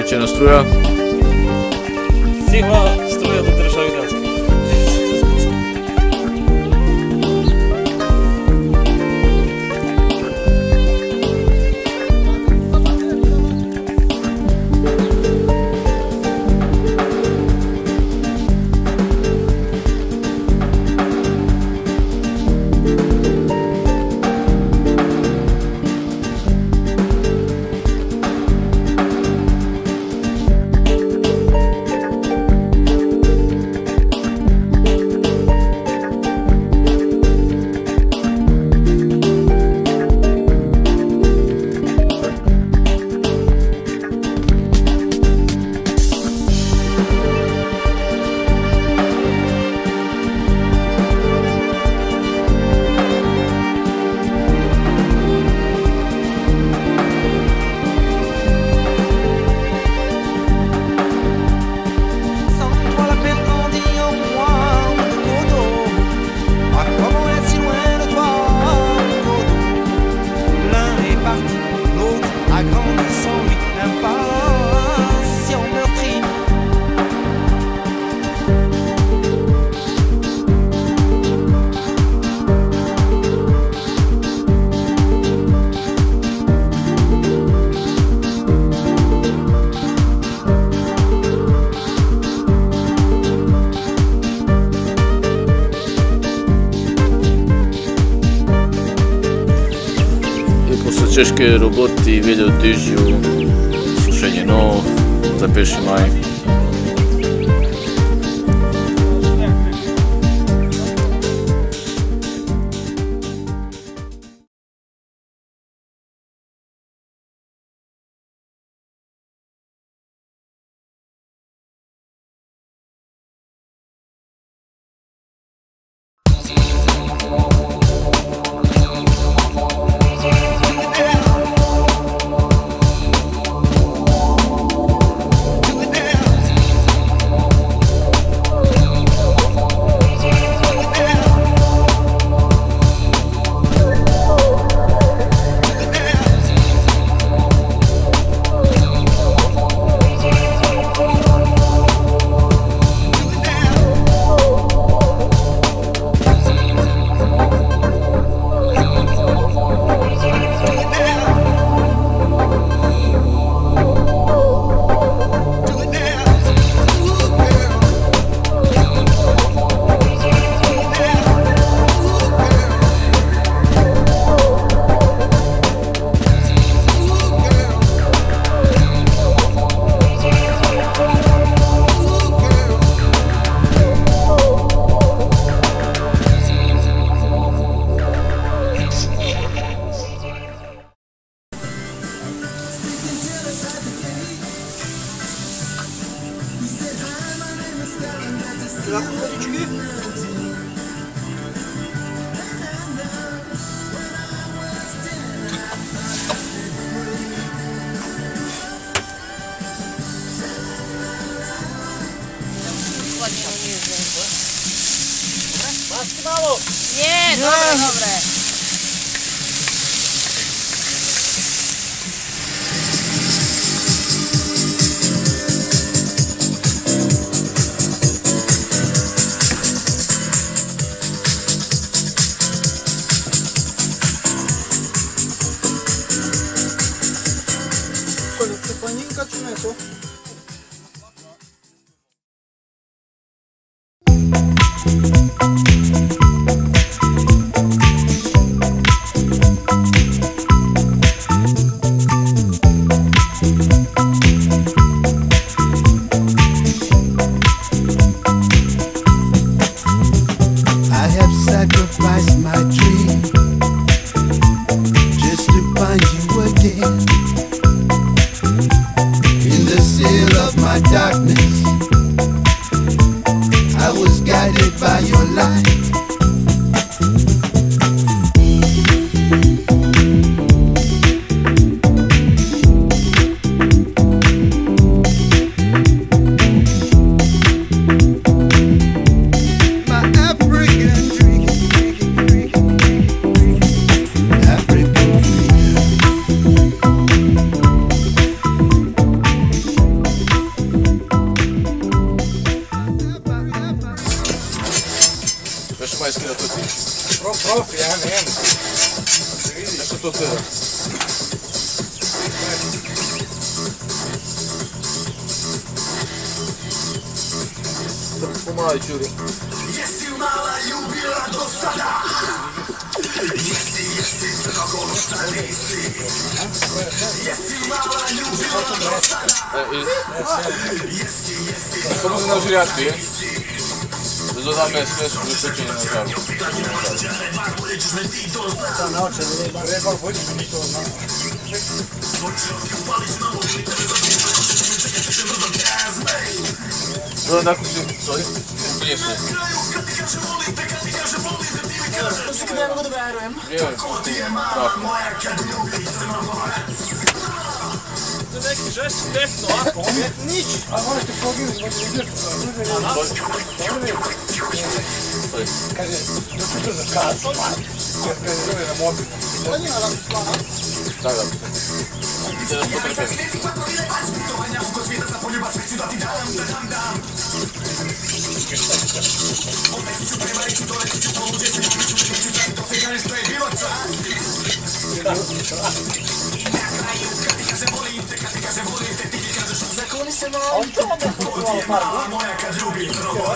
Isključena struja. Sigma struja do državi Danske. Češke roboti veljo dižju sušenje nov za 1. maj. Nie, dobre, dobre. Степанинка чи не то? I have sacrificed my dream just to find you again. In the seal of my darkness, I was guided majski da to ti? Profi, ja nemam. Nešto to gleda. Pomali čuri. Jesi mala ljubila do sada? Jesi crnogorca nisi? Jesi mala ljubila do sada? Samo se na žirjati, je? Da dodam me sve su pečenje na žaru. Sad naučen, rebar vodiš mi to zna. Nakon si, sorry, priješne. Ne mogu da verujem. Tako. To je neki žešći tehno, ako? Nić, a moraš te poginu zbog izgleda. Kaže, doći brzo kac, jer ga zove na mobil. On je na slana. Da. Ide da potrebe. Zakuni se malo i tome.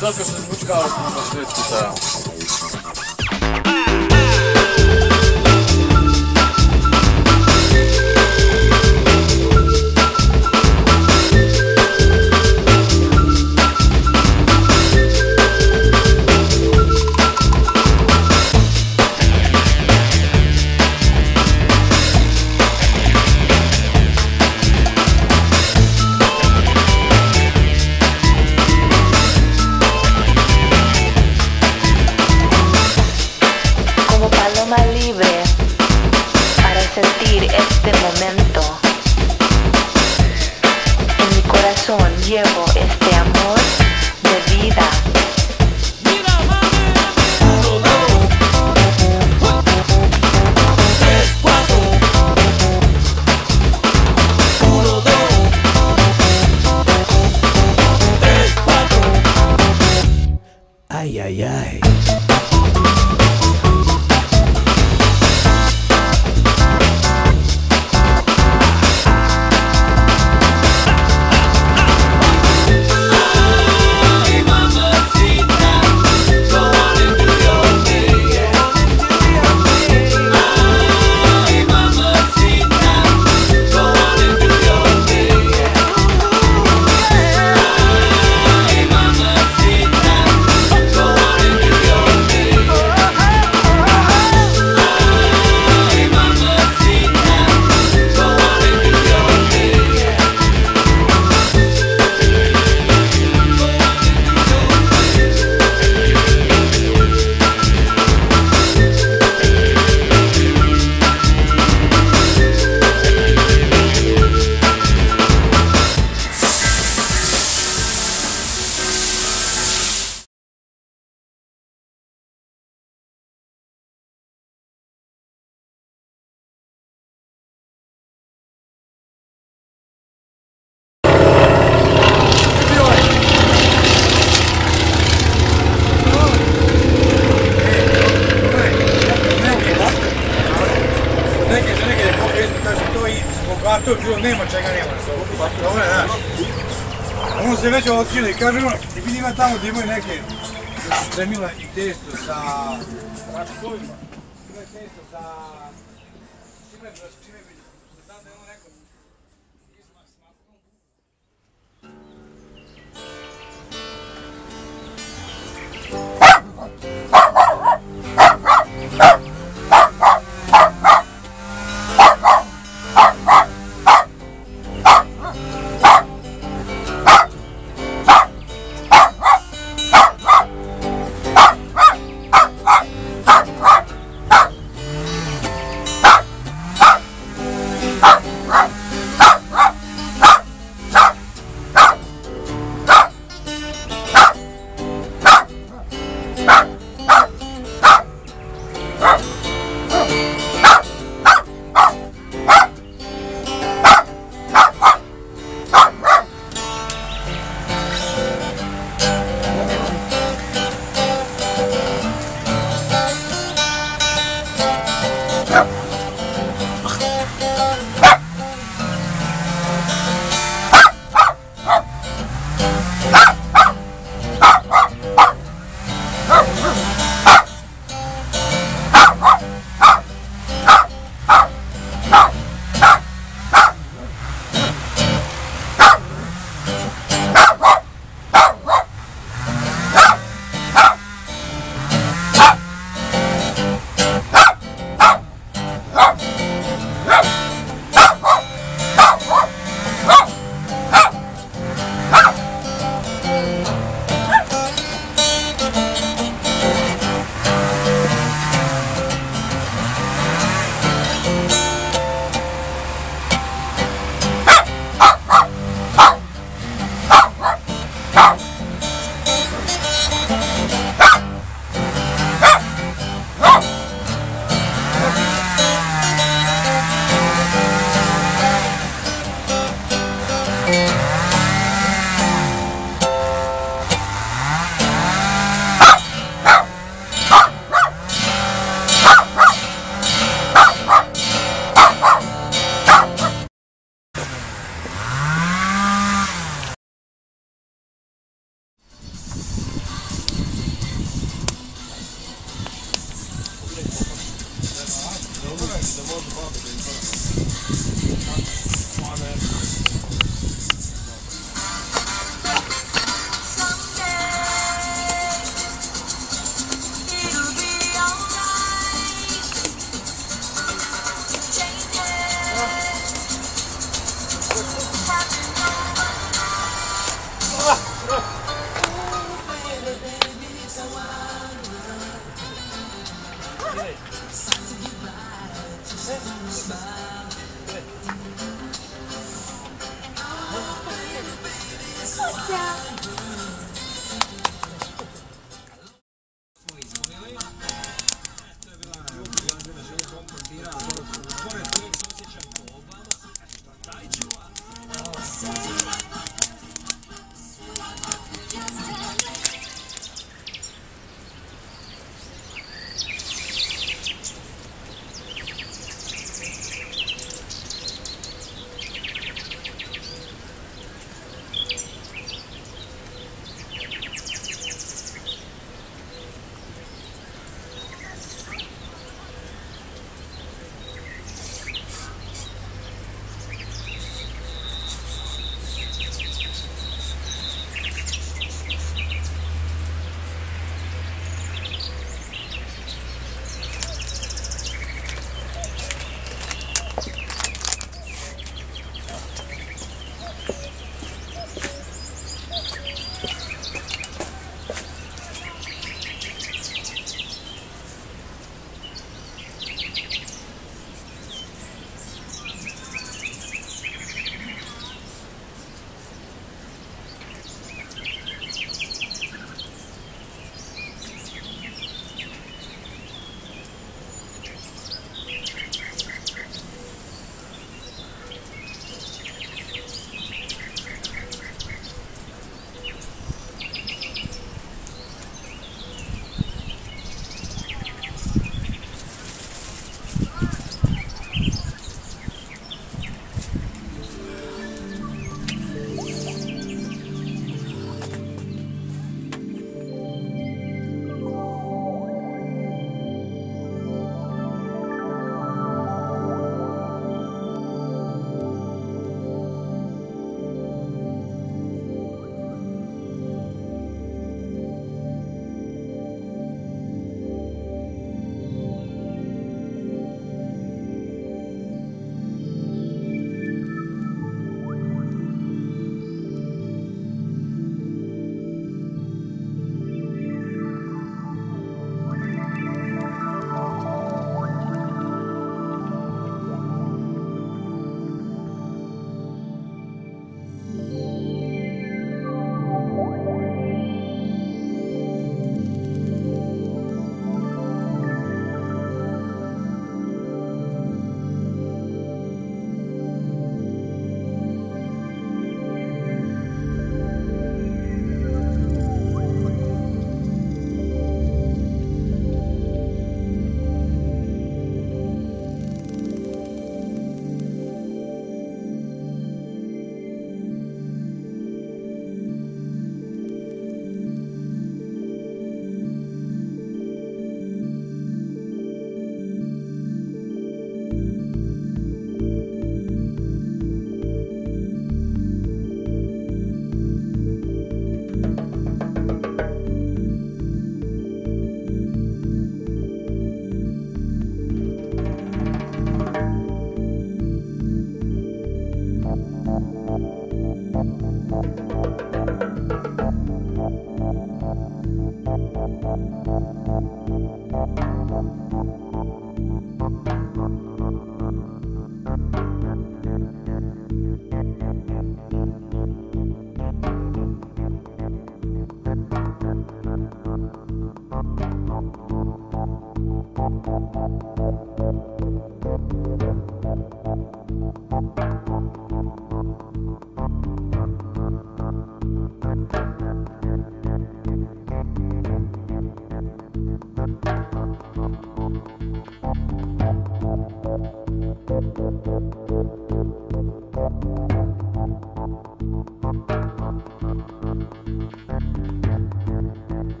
Zato što zvučkao na švedski sa... Llevo este amor de vida. Ay, ay, ay. To je bilo, nema čega nema. Ovo je, znaš. Ono se već otkrio i kaže ono, i vidi ima tamo gdje imaju neke, da su spremila i testo sa račkovima. Ima je testo sa... Čime bi, znam da je ono neko... Izmak s matkom.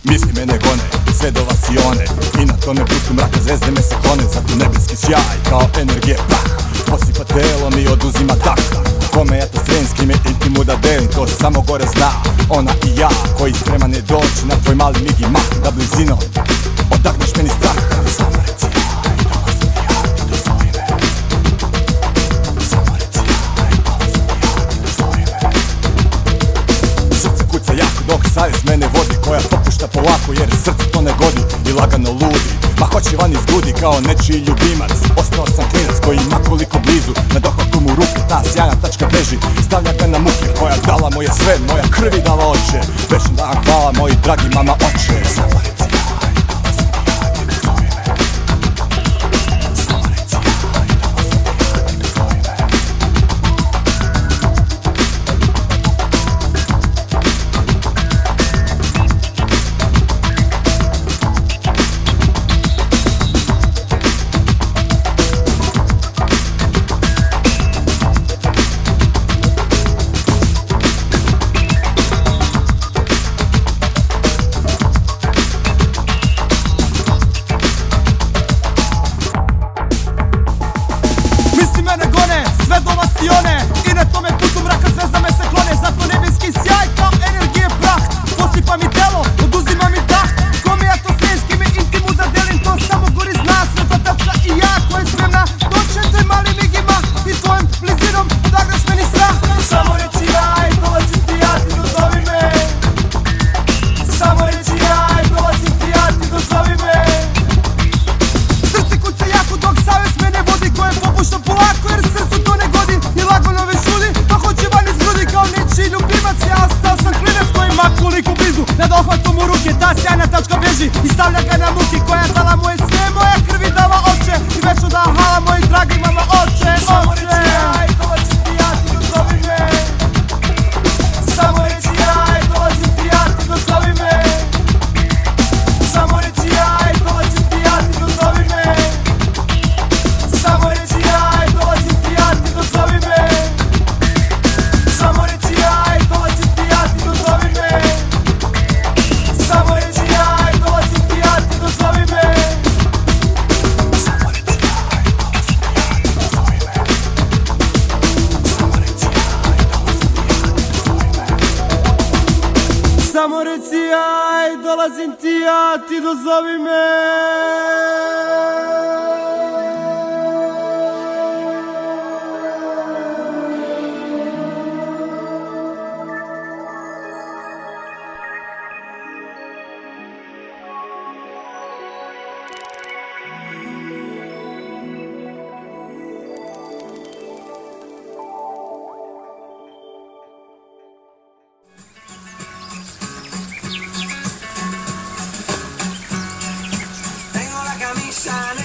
Misli mene gone, sve do vasione. I na tome putu mraka zvezde me se klone. Zato nebeski sjaj kao energije prah posipa telom i oduzima dah. Kome ja to sremski me intimu da delim, to samo gore zna ona i ja, koji spreman je doći na tvoj mali mig i mah, da blizinom odagneš meni strah. Samo reci aj, dolazim ti ja, ti dozvoji me. Samo reci aj, dolazim ti ja, ti dozvoji me. Srce kuca jako dok savjest mene vodi, koja popušta polako jer srce to ne godi i lagano ludi. Ma hoće van iz grudi kao nečiji ljubimac. Ostao sam klinac koji ima koliko blizu, na dohvatu mu ruke ta sjajna tačka beži. Stavlja ga na muke koja dala moje sve, moja krvi dala oče. Večni dan hvala moji dragi mama oče. Samo reci aj, dolazim ti ja, ti dozvoji me. Samo reci aj, dolazim ti ja, ti dozvoji me. Sve do vasione i na tome putu mraka zvezda me se klone. Zato nebeski sjaj kao energije prah posipa mi telo, oduzima mi dah. Kome ja to sremski me intimu da delim, to samo gori zna sveta tačka i ja, koja je spremna doće tvoj mali mig i mah i tvojom blizinom odagneš meni strah. Samo reci aj, dolazim ti ja, ti dozovi me. Samo reci aj, dolazim ti ja, ti dozovi me. Srce kuca jako dok savjest mene vodi, koja je popušta polako jer srcu to ne godi i lagano već šudi. Pa hoće van iz grudi kao nečiji ljubimac. Ja ostao sam klinac koji ima koliko blizu, na dohvatu mu ruke ta sjajna tačka beži i stavlja ga na muke koja dala moje sve, moja krvi dala oče. I večno da hala moji dragi mama oče. Samo reci aj, dolazim ti ja, ti dozovi me. Samo reci aj, dolazim ti ja, ti dozovi me. Samo reci aj, dolazim ti ja, ti dozovi me. Samo reci aj, dolazim ti ja, ti dozovi me. Samo reci aj, dolazim ti ja, ti dozovi me. Samo reci aj, dolazim ti ja, ti dozovi me. Samo reci aj, dolazim ti ja, ti dozovi me. Samo reci aj, dolazim ti ja, ti dozovi me. Samo reci aj, dolazim ti ja, ti dozovi me. Tengo la camisa negra.